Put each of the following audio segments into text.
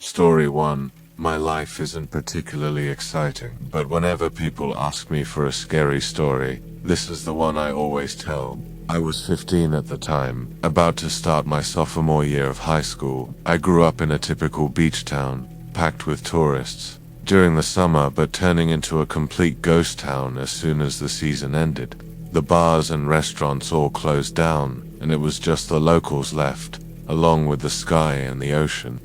Story 1. My life isn't particularly exciting, but whenever people ask me for a scary story, this is the one I always tell. I was 15 at the time, about to start my sophomore year of high school. I grew up in a typical beach town, packed with tourists during the summer, but turning into a complete ghost town as soon as the season ended. The bars and restaurants all closed down, and it was just the locals left, along with the sky and the ocean.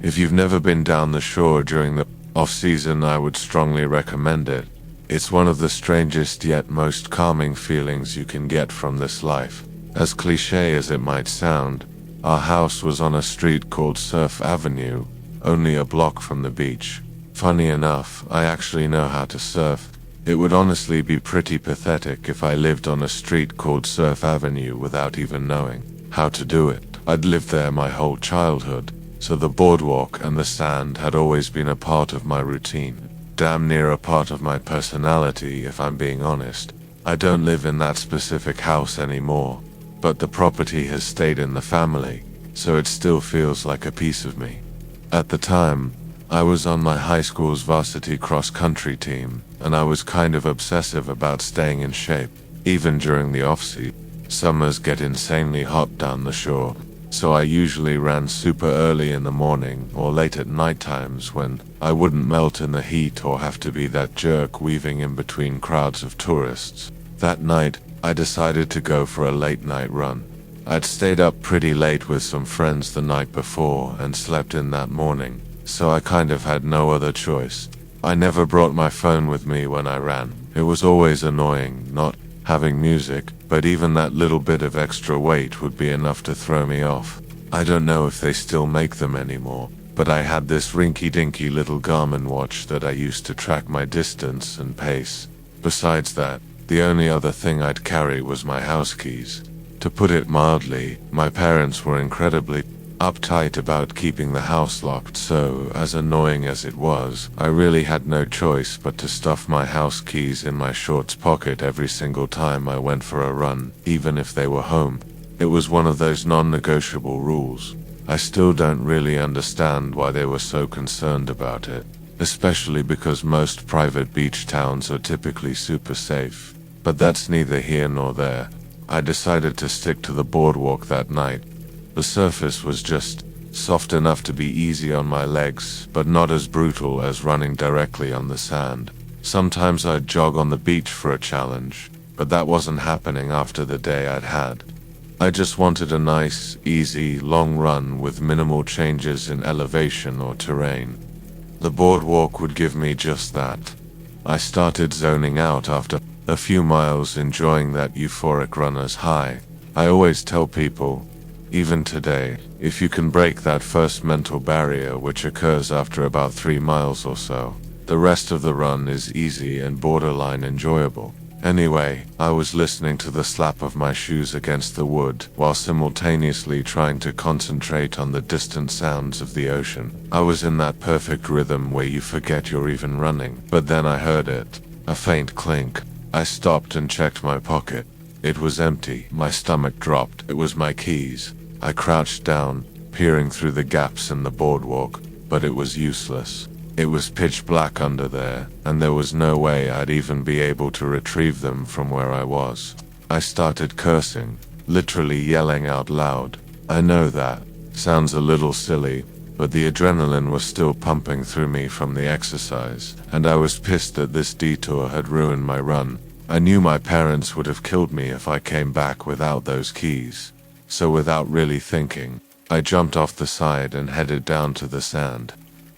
If you've never been down the shore during the off-season, I would strongly recommend it. It's one of the strangest yet most calming feelings you can get from this life. As cliché as it might sound, our house was on a street called Surf Avenue, only a block from the beach. Funny enough, I actually know how to surf. It would honestly be pretty pathetic if I lived on a street called Surf Avenue without even knowing how to do it. I'd lived there my whole childhood, so the boardwalk and the sand had always been a part of my routine. Damn near a part of my personality, if I'm being honest. I don't live in that specific house anymore, but the property has stayed in the family, so it still feels like a piece of me. At the time, I was on my high school's varsity cross-country team, and I was kind of obsessive about staying in shape, even during the off-season. Summers get insanely hot down the shore, so I usually ran super early in the morning or late at night times when I wouldn't melt in the heat or have to be that jerk weaving in between crowds of tourists. That night, I decided to go for a late night run. I'd stayed up pretty late with some friends the night before and slept in that morning, so I kind of had no other choice. I never brought my phone with me when I ran. It was always annoying not having music, but even that little bit of extra weight would be enough to throw me off. I don't know if they still make them anymore, but I had this rinky-dinky little Garmin watch that I used to track my distance and pace. Besides that, the only other thing I'd carry was my house keys. To put it mildly, my parents were incredibly uptight about keeping the house locked, so, as annoying as it was, I really had no choice but to stuff my house keys in my shorts pocket every single time I went for a run, even if they were home. It was one of those non-negotiable rules. I still don't really understand why they were so concerned about it, especially because most private beach towns are typically super safe. But that's neither here nor there. I decided to stick to the boardwalk that night. The surface was just soft enough to be easy on my legs, but not as brutal as running directly on the sand. Sometimes I'd jog on the beach for a challenge, but that wasn't happening after the day I'd had. I just wanted a nice, easy, long run with minimal changes in elevation or terrain. The boardwalk would give me just that. I started zoning out after a few miles, enjoying that euphoric runner's high. I always tell people, even today, if you can break that first mental barrier, which occurs after about 3 miles or so, the rest of the run is easy and borderline enjoyable. Anyway, I was listening to the slap of my shoes against the wood while simultaneously trying to concentrate on the distant sounds of the ocean. I was in that perfect rhythm where you forget you're even running. But then I heard it, a faint clink. I stopped and checked my pocket. It was empty. My stomach dropped. It was my keys. I crouched down, peering through the gaps in the boardwalk, but it was useless. It was pitch black under there, and there was no way I'd even be able to retrieve them from where I was. I started cursing, literally yelling out loud. I know that sounds a little silly, but the adrenaline was still pumping through me from the exercise, and I was pissed that this detour had ruined my run. I knew my parents would have killed me if I came back without those keys. So without really thinking, I jumped off the side and headed down to the sand.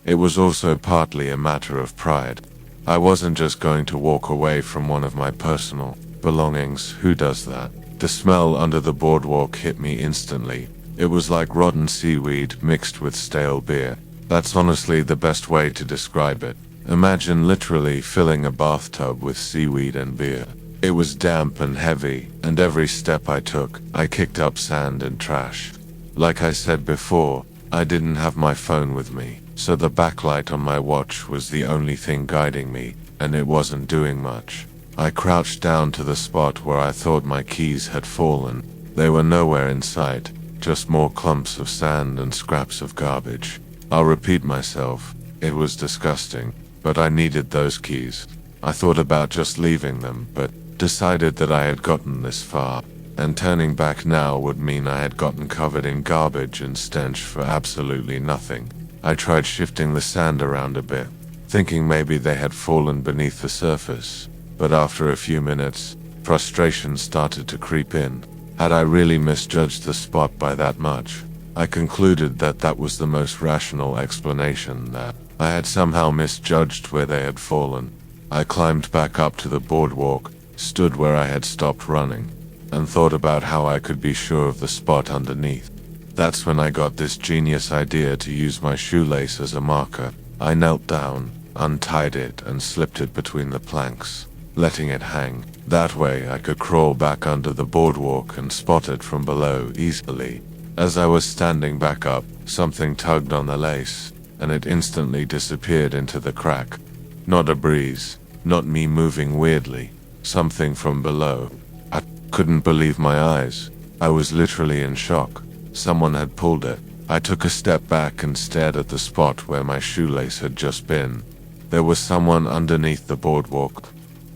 It was also partly a matter of pride. I wasn't just going to walk away from one of my personal belongings. Who does that? The smell under the boardwalk hit me instantly. It was like rotten seaweed mixed with stale beer. That's honestly the best way to describe it. Imagine literally filling a bathtub with seaweed and beer. It was damp and heavy, and every step I took, I kicked up sand and trash. Like I said before, I didn't have my phone with me, so the backlight on my watch was the only thing guiding me, and it wasn't doing much. I crouched down to the spot where I thought my keys had fallen. They were nowhere in sight, just more clumps of sand and scraps of garbage. I'll repeat myself, it was disgusting, but I needed those keys. I thought about just leaving them, but decided that I had gotten this far, and turning back now would mean I had gotten covered in garbage and stench for absolutely nothing. I tried shifting the sand around a bit, thinking maybe they had fallen beneath the surface, but after a few minutes, frustration started to creep in. Had I really misjudged the spot by that much? I concluded that that was the most rational explanation, that I had somehow misjudged where they had fallen. I climbed back up to the boardwalk, stood where I had stopped running, and thought about how I could be sure of the spot underneath. That's when I got this genius idea to use my shoelace as a marker. I knelt down, untied it, and slipped it between the planks, letting it hang. That way I could crawl back under the boardwalk and spot it from below easily. As I was standing back up, something tugged on the lace, and it instantly disappeared into the crack. Not a breeze, not me moving weirdly, something from below. I couldn't believe my eyes. I was literally in shock. Someone had pulled it. I took a step back and stared at the spot where my shoelace had just been. There was someone underneath the boardwalk.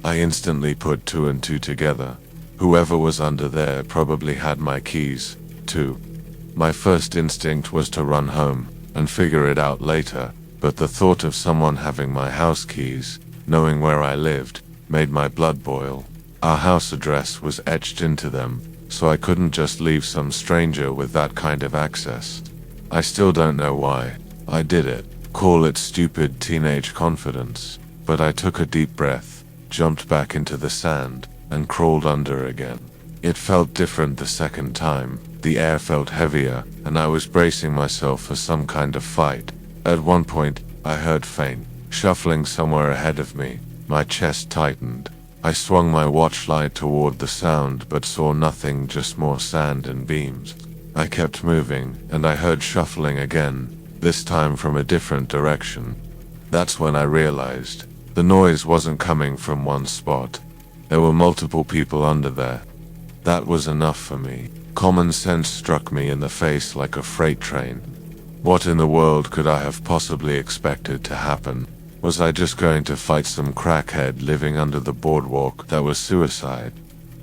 I instantly put two and two together. Whoever was under there probably had my keys, too. My first instinct was to run home and figure it out later, but the thought of someone having my house keys, knowing where I lived, made my blood boil. Our house address was etched into them, so I couldn't just leave some stranger with that kind of access. I still don't know why I did it. Call it stupid teenage confidence, but I took a deep breath, jumped back into the sand, and crawled under again. It felt different the second time. The air felt heavier, and I was bracing myself for some kind of fight. At one point, I heard faint shuffling somewhere ahead of me. My chest tightened. I swung my watchlight toward the sound, but saw nothing, just more sand and beams. I kept moving, and I heard shuffling again, this time from a different direction. That's when I realized the noise wasn't coming from one spot. There were multiple people under there. That was enough for me. Common sense struck me in the face like a freight train. What in the world could I have possibly expected to happen? Was I just going to fight some crackhead living under the boardwalk that was suicide?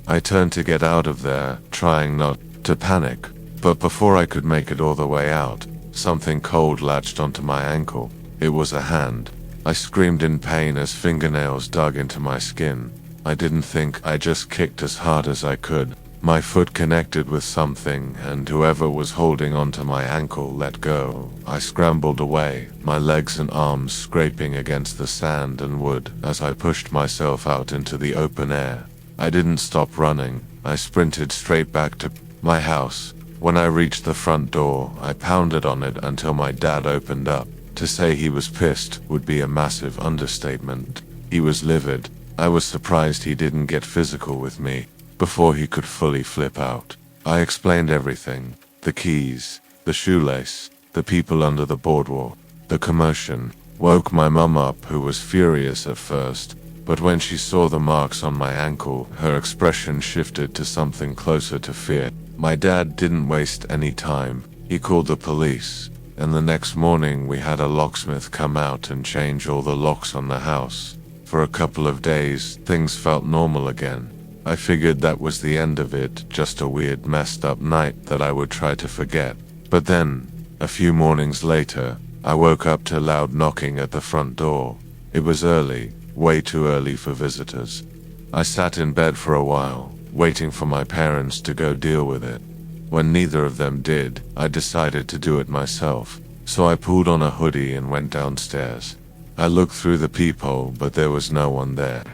I turned to get out of there, trying not to panic, but before I could make it all the way out, something cold latched onto my ankle. It was a hand. I screamed in pain as fingernails dug into my skin. I didn't think, I just kicked as hard as I could. My foot connected with something, and whoever was holding onto my ankle let go. I scrambled away, my legs and arms scraping against the sand and wood as I pushed myself out into the open air. I didn't stop running. I sprinted straight back to my house. When I reached the front door, I pounded on it until my dad opened up. To say he was pissed would be a massive understatement. He was livid. I was surprised he didn't get physical with me before he could fully flip out. I explained everything. The keys, the shoelace, the people under the boardwalk. The commotion woke my mum up, who was furious at first, but when she saw the marks on my ankle, her expression shifted to something closer to fear. My dad didn't waste any time. He called the police, and the next morning we had a locksmith come out and change all the locks on the house. For a couple of days, things felt normal again. I figured that was the end of it, just a weird messed up night that I would try to forget. But then, a few mornings later, I woke up to loud knocking at the front door. It was early, way too early for visitors. I sat in bed for a while, waiting for my parents to go deal with it. When neither of them did, I decided to do it myself. So I pulled on a hoodie and went downstairs. I looked through the peephole, but there was no one there.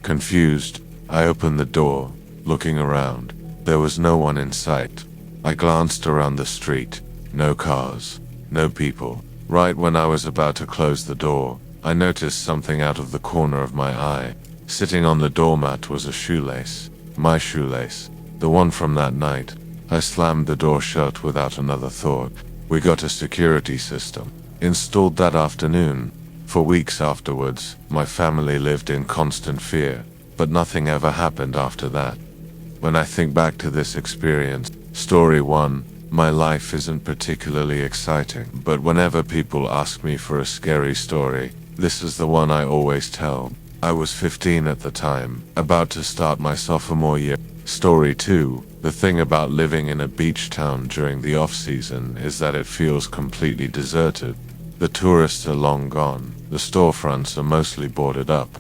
Confused, I opened the door, looking around. There was no one in sight. I glanced around the street. No cars, no people. Right when I was about to close the door, I noticed something out of the corner of my eye. Sitting on the doormat was a shoelace. My shoelace. The one from that night. I slammed the door shut without another thought. We got a security system installed that afternoon. For weeks afterwards, my family lived in constant fear, but nothing ever happened after that. When I think back to this experience, story 1, My life isn't particularly exciting, but whenever people ask me for a scary story, this is the one I always tell. I was 15 at the time, about to start my sophomore year. Story 2. The thing about living in a beach town during the off-season is that it feels completely deserted. The tourists are long gone, the storefronts are mostly boarded up,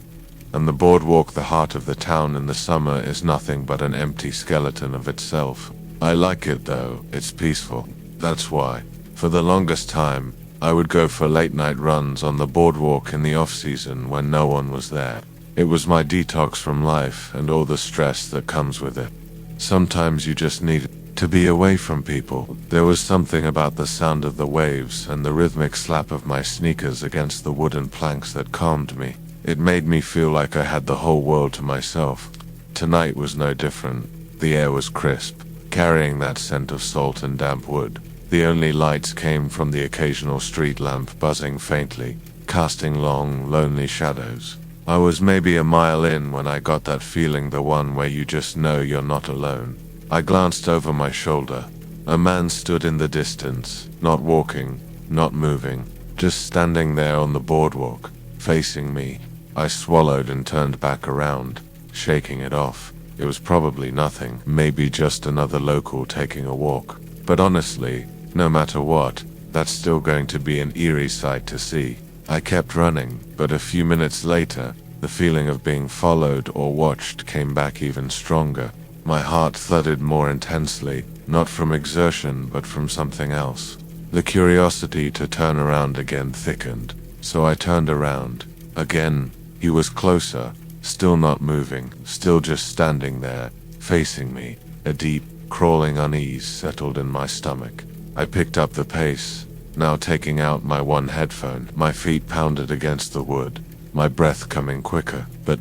and the boardwalk, the heart of the town in the summer, is nothing but an empty skeleton of itself. I like it though, it's peaceful. That's why, for the longest time, I would go for late-night runs on the boardwalk in the off-season when no one was there. It was my detox from life and all the stress that comes with it. Sometimes you just need to be away from people. There was something about the sound of the waves and the rhythmic slap of my sneakers against the wooden planks that calmed me. It made me feel like I had the whole world to myself. Tonight was no different. The air was crisp, carrying that scent of salt and damp wood. The only lights came from the occasional street lamp buzzing faintly, casting long, lonely shadows. I was maybe a mile in when I got that feeling, the one where you just know you're not alone. I glanced over my shoulder. A man stood in the distance, not walking, not moving, just standing there on the boardwalk, facing me. I swallowed and turned back around, shaking it off. It was probably nothing, maybe just another local taking a walk. But honestly, no matter what, that's still going to be an eerie sight to see. I kept running, but a few minutes later, the feeling of being followed or watched came back even stronger. My heart thudded more intensely, not from exertion but from something else. The curiosity to turn around again thickened, so I turned around. Again, he was closer, still not moving, still just standing there, facing me. A deep, crawling unease settled in my stomach. I picked up the pace, now taking out my one headphone. My feet pounded against the wood, my breath coming quicker, but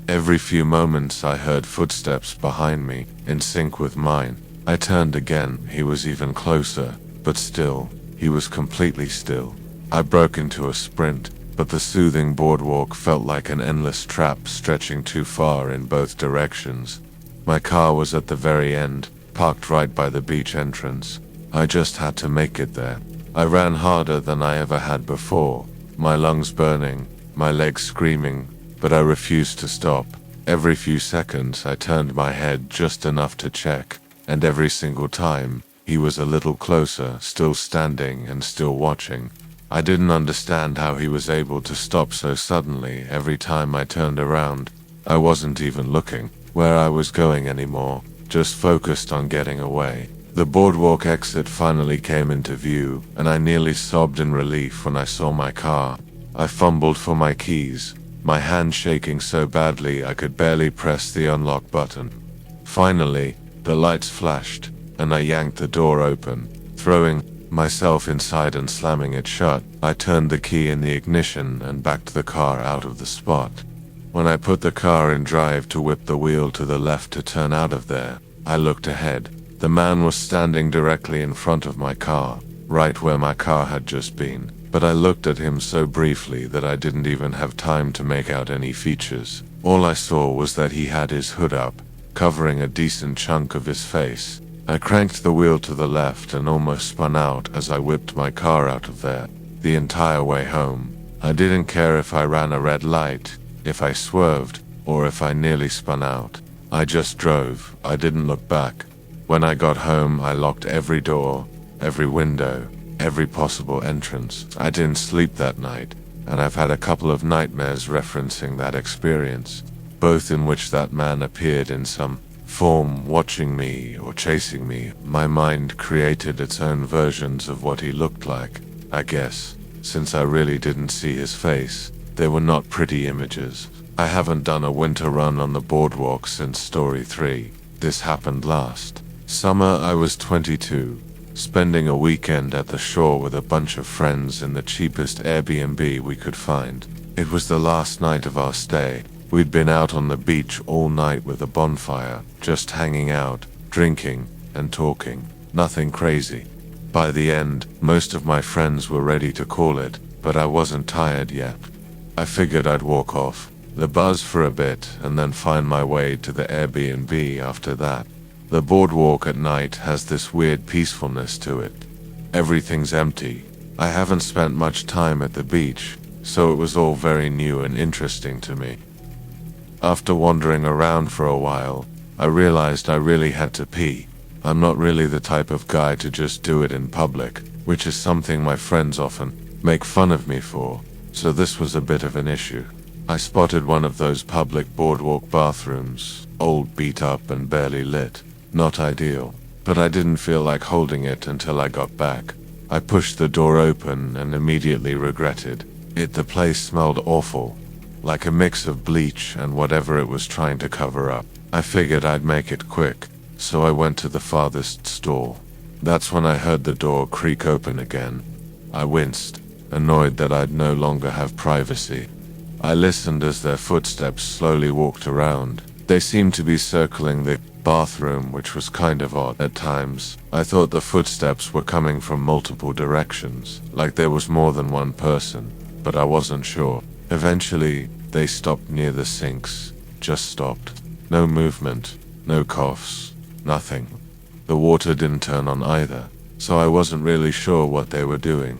every few moments I heard footsteps behind me, in sync with mine. I turned again. He was even closer, but still, he was completely still. I broke into a sprint, but the soothing boardwalk felt like an endless trap stretching too far in both directions. My car was at the very end, parked right by the beach entrance. I just had to make it there. I ran harder than I ever had before, my lungs burning, my legs screaming, but I refused to stop. Every few seconds I turned my head just enough to check, and every single time, he was a little closer, still standing and still watching. I didn't understand how he was able to stop so suddenly. Every time I turned around, I wasn't even looking where I was going anymore, just focused on getting away. The boardwalk exit finally came into view, and I nearly sobbed in relief when I saw my car. I fumbled for my keys, my hand shaking so badly I could barely press the unlock button. Finally, the lights flashed, and I yanked the door open, throwing myself inside and slamming it shut. I turned the key in the ignition and backed the car out of the spot. When I put the car in drive to whip the wheel to the left to turn out of there, I looked ahead. The man was standing directly in front of my car, right where my car had just been. But I looked at him so briefly that I didn't even have time to make out any features. All I saw was that he had his hood up, covering a decent chunk of his face. I cranked the wheel to the left and almost spun out as I whipped my car out of there. The entire way home, I didn't care if I ran a red light, if I swerved, or if I nearly spun out. I just drove. I didn't look back. When I got home, I locked every door, every window, every possible entrance. I didn't sleep that night, and I've had a couple of nightmares referencing that experience, both in which that man appeared in some form, watching me or chasing me. My mind created its own versions of what he looked like. I guess, since I really didn't see his face, they were not pretty images. I haven't done a winter run on the boardwalk since story 3. This happened last summer. I was 22, spending a weekend at the shore with a bunch of friends in the cheapest Airbnb we could find. It was the last night of our stay. We'd been out on the beach all night with a bonfire, just hanging out, drinking, and talking. Nothing crazy. By the end, most of my friends were ready to call it, but I wasn't tired yet. I figured I'd walk off the buzz for a bit and then find my way to the Airbnb after that. The boardwalk at night has this weird peacefulness to it. Everything's empty. I haven't spent much time at the beach, so it was all very new and interesting to me. After wandering around for a while, I realized I really had to pee. I'm not really the type of guy to just do it in public, which is something my friends often make fun of me for, so this was a bit of an issue. I spotted one of those public boardwalk bathrooms, old, beat up and barely lit. Not ideal, but I didn't feel like holding it until I got back. I pushed the door open and immediately regretted it. The place smelled awful, like a mix of bleach and whatever it was trying to cover up. I figured I'd make it quick, so I went to the farthest stall. That's when I heard the door creak open again. I winced, annoyed that I'd no longer have privacy. I listened as their footsteps slowly walked around. They seemed to be circling the bathroom, which was kind of odd at times. I thought the footsteps were coming from multiple directions, like there was more than one person, but I wasn't sure. Eventually, they stopped near the sinks. Just stopped. No movement, no coughs, nothing. The water didn't turn on either, so I wasn't really sure what they were doing.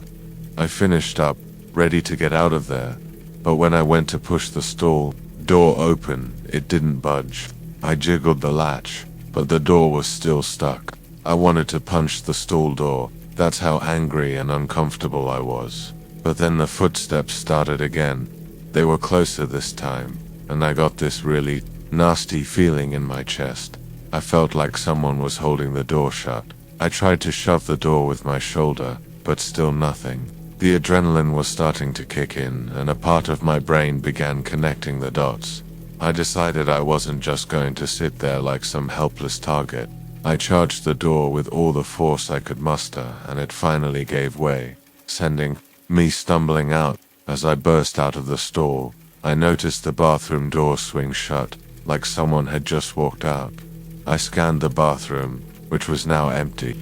I finished up, ready to get out of there, but when I went to push the stall door open, it didn't budge. I jiggled the latch, but the door was still stuck. I wanted to punch the stall door. That's how angry and uncomfortable I was. But then the footsteps started again. They were closer this time, and I got this really nasty feeling in my chest. I felt like someone was holding the door shut. I tried to shove the door with my shoulder, but still nothing. The adrenaline was starting to kick in, and a part of my brain began connecting the dots. I decided I wasn't just going to sit there like some helpless target. I charged the door with all the force I could muster, and it finally gave way, sending me stumbling out. As I burst out of the stall, I noticed the bathroom door swing shut, like someone had just walked out. I scanned the bathroom, which was now empty.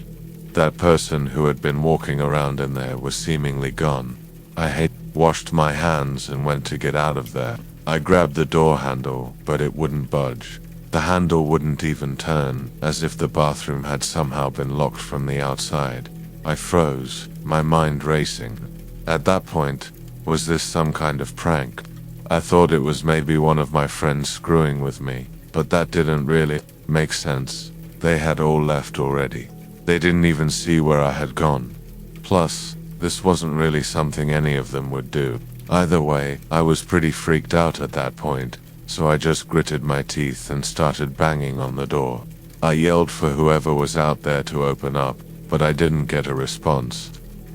That person who had been walking around in there was seemingly gone. I washed my hands and went to get out of there. I grabbed the door handle, but it wouldn't budge. The handle wouldn't even turn, as if the bathroom had somehow been locked from the outside. I froze, my mind racing. At that point, was this some kind of prank? I thought it was maybe one of my friends screwing with me, but that didn't really make sense. They had all left already. They didn't even see where I had gone. Plus, this wasn't really something any of them would do. Either way, I was pretty freaked out at that point, so I just gritted my teeth and started banging on the door. I yelled for whoever was out there to open up, but I didn't get a response.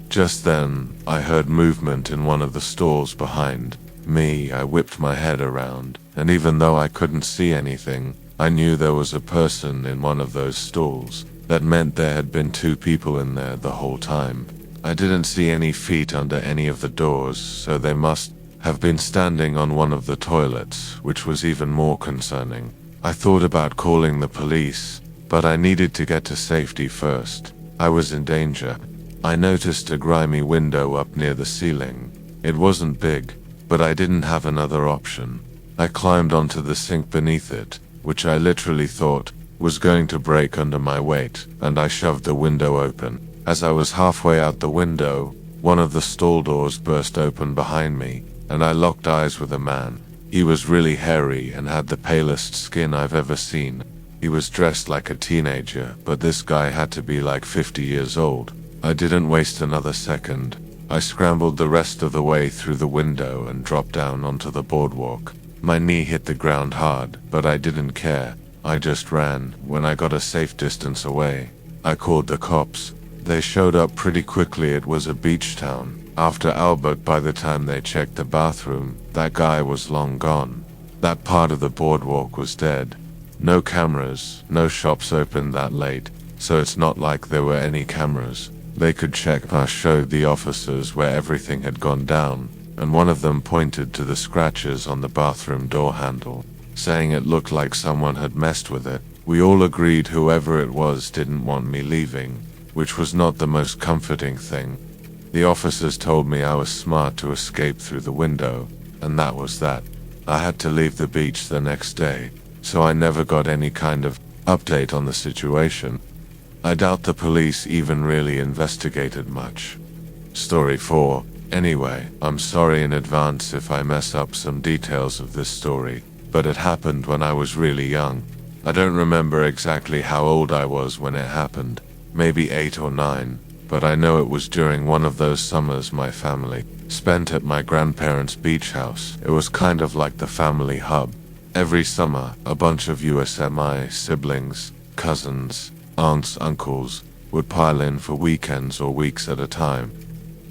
Just then, I heard movement in one of the stalls behind me. I whipped my head around, and even though I couldn't see anything, I knew there was a person in one of those stalls. That meant there had been two people in there the whole time. I didn't see any feet under any of the doors, so they must have been standing on one of the toilets, which was even more concerning. I thought about calling the police, but I needed to get to safety first. I was in danger. I noticed a grimy window up near the ceiling. It wasn't big, but I didn't have another option. I climbed onto the sink beneath it, which I literally thought was going to break under my weight, and I shoved the window open. As I was halfway out the window, one of the stall doors burst open behind me, and I locked eyes with a man. He was really hairy and had the palest skin I've ever seen. He was dressed like a teenager, but this guy had to be like 50 years old. I didn't waste another second. I scrambled the rest of the way through the window and dropped down onto the boardwalk. My knee hit the ground hard, but I didn't care. I just ran. When I got a safe distance away, I called the cops. They showed up pretty quickly. It was a beach town. After Albert, by the time they checked the bathroom, that guy was long gone. That part of the boardwalk was dead. No cameras, no shops open that late, so it's not like there were any cameras. They could check. I showed the officers where everything had gone down, and one of them pointed to the scratches on the bathroom door handle, saying it looked like someone had messed with it. We all agreed whoever it was didn't want me leaving, which was not the most comforting thing. The officers told me I was smart to escape through the window, and that was that. I had to leave the beach the next day, so I never got any kind of update on the situation. I doubt the police even really investigated much. Story 4. Anyway, I'm sorry in advance if I mess up some details of this story, but it happened when I was really young. I don't remember exactly how old I was when it happened, maybe 8 or 9, but I know it was during one of those summers my family spent at my grandparents' beach house. It was kind of like the family hub. Every summer, a bunch of USMI siblings, cousins, aunts, uncles would pile in for weekends or weeks at a time.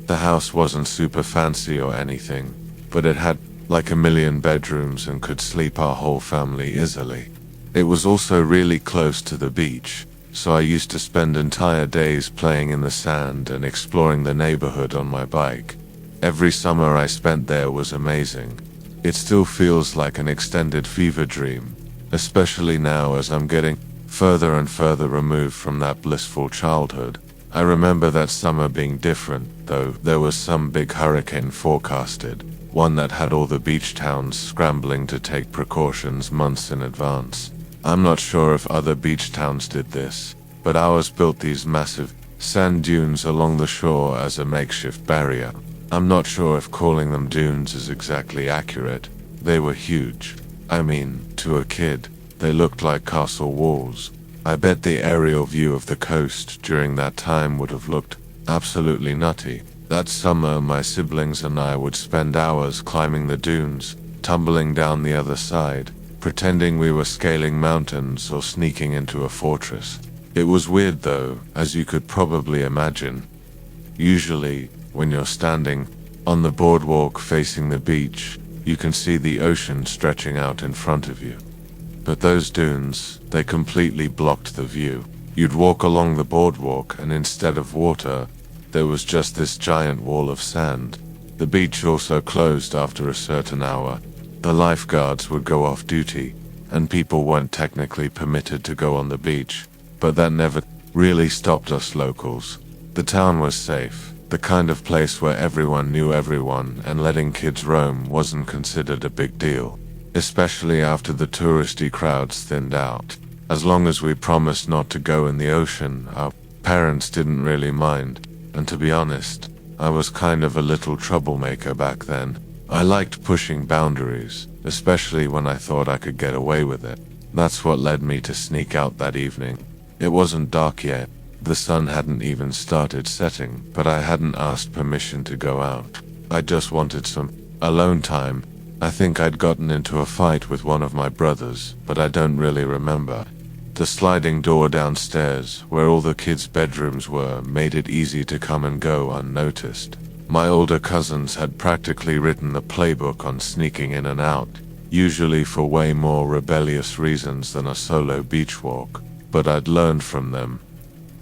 The house wasn't super fancy or anything, but it had like a million bedrooms and could sleep our whole family easily. It was also really close to the beach, so I used to spend entire days playing in the sand and exploring the neighborhood on my bike. Every summer I spent there was amazing. It still feels like an extended fever dream, especially now as I'm getting further and further removed from that blissful childhood. I remember that summer being different, though. There was some big hurricane forecasted, one that had all the beach towns scrambling to take precautions months in advance. I'm not sure if other beach towns did this, but ours built these massive sand dunes along the shore as a makeshift barrier. I'm not sure if calling them dunes is exactly accurate. They were huge. I mean, to a kid, they looked like castle walls. I bet the aerial view of the coast during that time would have looked absolutely nutty. That summer, my siblings and I would spend hours climbing the dunes, tumbling down the other side, pretending we were scaling mountains or sneaking into a fortress. It was weird though, as you could probably imagine. Usually, when you're standing on the boardwalk facing the beach, you can see the ocean stretching out in front of you. But those dunes, they completely blocked the view. You'd walk along the boardwalk and instead of water, there was just this giant wall of sand. The beach also closed after a certain hour. The lifeguards would go off duty, and people weren't technically permitted to go on the beach, but that never really stopped us locals. The town was safe, the kind of place where everyone knew everyone, and letting kids roam wasn't considered a big deal, especially after the touristy crowds thinned out. As long as we promised not to go in the ocean, our parents didn't really mind, and to be honest, I was kind of a little troublemaker back then. I liked pushing boundaries, especially when I thought I could get away with it. That's what led me to sneak out that evening. It wasn't dark yet. The sun hadn't even started setting, but I hadn't asked permission to go out. I just wanted some alone time. I think I'd gotten into a fight with one of my brothers, but I don't really remember. The sliding door downstairs, where all the kids' bedrooms were, made it easy to come and go unnoticed. My older cousins had practically written the playbook on sneaking in and out, usually for way more rebellious reasons than a solo beach walk, but I'd learned from them.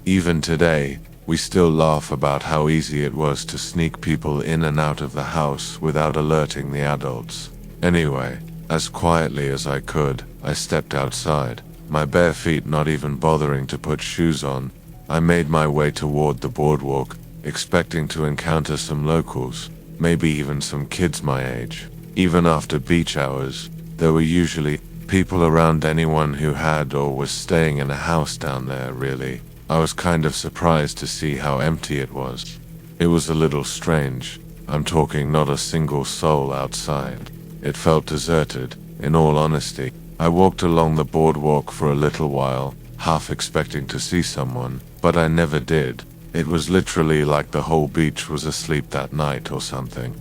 Even today, we still laugh about how easy it was to sneak people in and out of the house without alerting the adults. Anyway, as quietly as I could, I stepped outside, my bare feet not even bothering to put shoes on. I made my way toward the boardwalk, expecting to encounter some locals, maybe even some kids my age. Even after beach hours, there were usually people around. Anyone who had or was staying in a house down there, really. I was kind of surprised to see how empty it was. It was a little strange. I'm talking not a single soul outside. It felt deserted, in all honesty. I walked along the boardwalk for a little while, half expecting to see someone, but I never did. It was literally like the whole beach was asleep that night or something.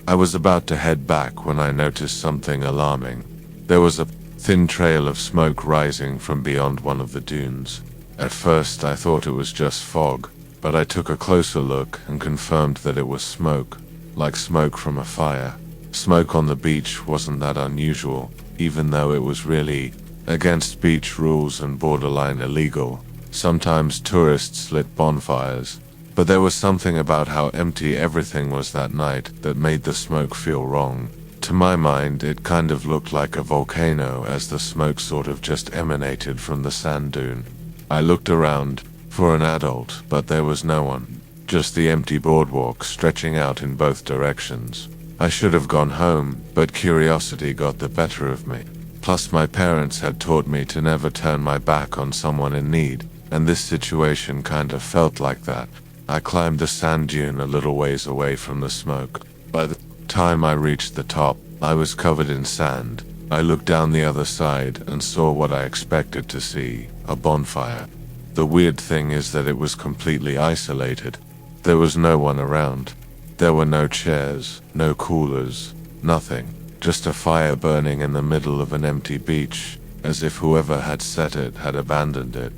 I was about to head back when I noticed something alarming. There was a thin trail of smoke rising from beyond one of the dunes. At first I thought it was just fog, but I took a closer look and confirmed that it was smoke, like smoke from a fire. Smoke on the beach wasn't that unusual, even though it was really against beach rules and borderline illegal. Sometimes tourists lit bonfires, but there was something about how empty everything was that night that made the smoke feel wrong. To my mind, it kind of looked like a volcano as the smoke sort of just emanated from the sand dune. I looked around for an adult, but there was no one. Just the empty boardwalk stretching out in both directions. I should have gone home, but curiosity got the better of me. Plus my parents had taught me to never turn my back on someone in need, and this situation kind of felt like that. I climbed the sand dune a little ways away from the smoke. By the time I reached the top, I was covered in sand. I looked down the other side and saw what I expected to see, a bonfire. The weird thing is that it was completely isolated. There was no one around. There were no chairs, no coolers, nothing. Just a fire burning in the middle of an empty beach, as if whoever had set it had abandoned it.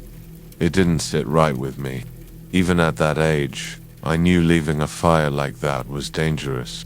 It didn't sit right with me. Even at that age, I knew leaving a fire like that was dangerous.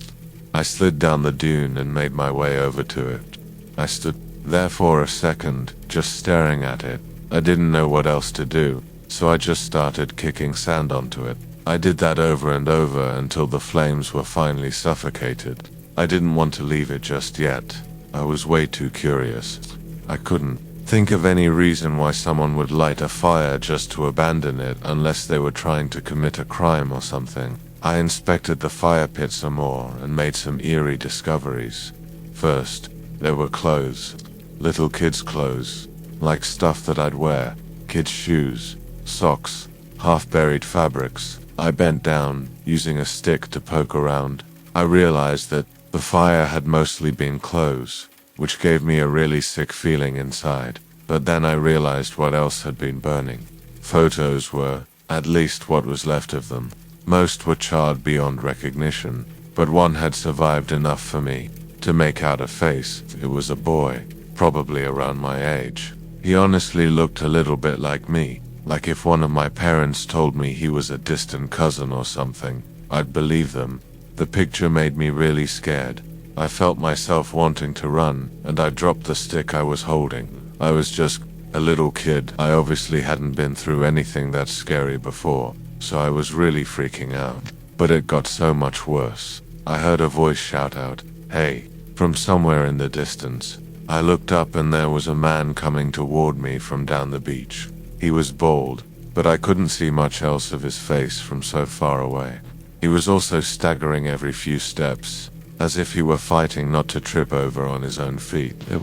I slid down the dune and made my way over to it. I stood there for a second, just staring at it. I didn't know what else to do, so I just started kicking sand onto it. I did that over and over until the flames were finally suffocated. I didn't want to leave it just yet. I was way too curious. I couldn't think of any reason why someone would light a fire just to abandon it unless they were trying to commit a crime or something. I inspected the fire pit some more and made some eerie discoveries. First, there were clothes. Little kids' clothes. Like stuff that I'd wear. Kids' shoes, socks, half-buried fabrics. I bent down, using a stick to poke around. I realized that the fire had mostly been clothes, which gave me a really sick feeling inside. But then I realized what else had been burning. Photos were, at least what was left of them. Most were charred beyond recognition, but one had survived enough for me to make out a face. It was a boy, probably around my age. He honestly looked a little bit like me, like if one of my parents told me he was a distant cousin or something, I'd believe them. The picture made me really scared. I felt myself wanting to run, and I dropped the stick I was holding. I was just a little kid. I obviously hadn't been through anything that scary before, so I was really freaking out. But it got so much worse. I heard a voice shout out, "Hey," from somewhere in the distance. I looked up and there was a man coming toward me from down the beach. He was bald, but I couldn't see much else of his face from so far away. He was also staggering every few steps, as if he were fighting not to trip over on his own feet. It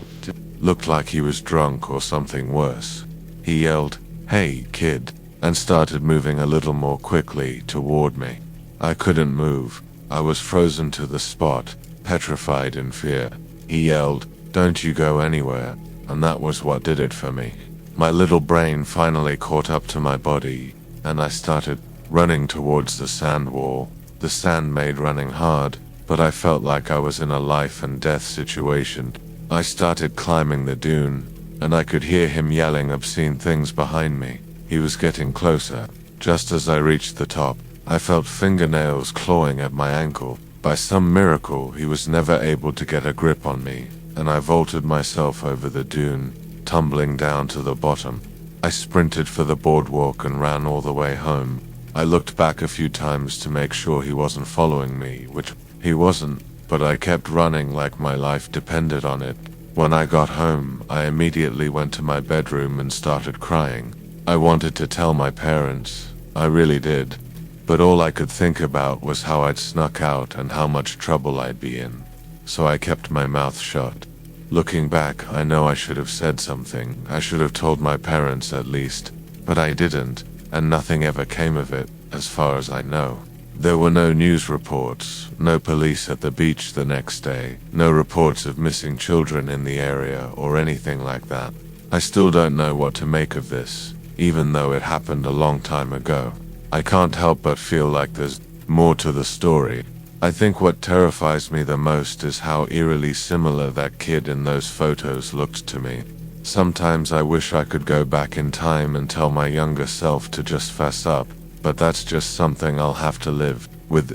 looked like he was drunk or something worse. He yelled, "Hey, kid," and started moving a little more quickly toward me. I couldn't move. I was frozen to the spot, petrified in fear. He yelled, "Don't you go anywhere," and that was what did it for me. My little brain finally caught up to my body, and I started running towards the sand wall. The sand made running hard, but I felt like I was in a life and death situation. I started climbing the dune, and I could hear him yelling obscene things behind me. He was getting closer. Just as I reached the top, I felt fingernails clawing at my ankle. By some miracle, he was never able to get a grip on me, and I vaulted myself over the dune, tumbling down to the bottom. I sprinted for the boardwalk and ran all the way home. I looked back a few times to make sure he wasn't following me, which he wasn't, but I kept running like my life depended on it. When I got home, I immediately went to my bedroom and started crying. I wanted to tell my parents, I really did, but all I could think about was how I'd snuck out and how much trouble I'd be in. So I kept my mouth shut. Looking back, I know I should have said something. I should have told my parents at least, but I didn't. And nothing ever came of it, as far as I know. There were no news reports, no police at the beach the next day, no reports of missing children in the area or anything like that. I still don't know what to make of this, even though it happened a long time ago. I can't help but feel like there's more to the story. I think what terrifies me the most is how eerily similar that kid in those photos looked to me. Sometimes I wish I could go back in time and tell my younger self to just fess up, but that's just something I'll have to live with.